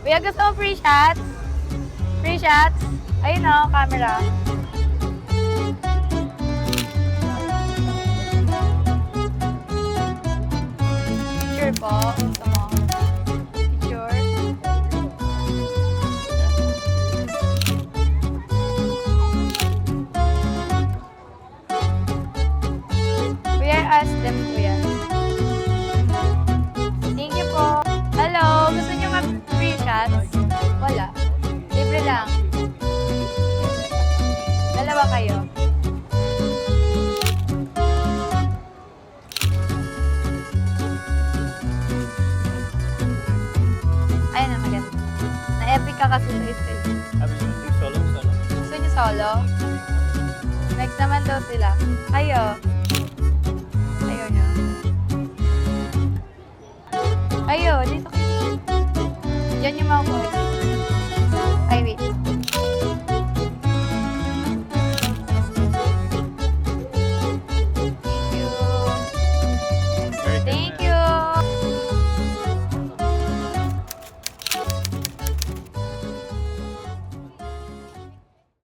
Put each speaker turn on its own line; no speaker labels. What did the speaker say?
Kuya, gusto mo free shots? Free shots? Ayun o, camera. Picture po. Gusto mo? Picture. Kuya, ask them, kuya. Thank you po. Hello, gusto niyo mag-free shots? Wala. Libre lang. Dalawa kayo. Ayun na, maganda. Na-epic ka kasi sa isa.
Solo.
Gusto niyo solo? Next naman daw sila. Kayo. Ayaw niyo. Ayo, dito kayo. Yan yung mga boys.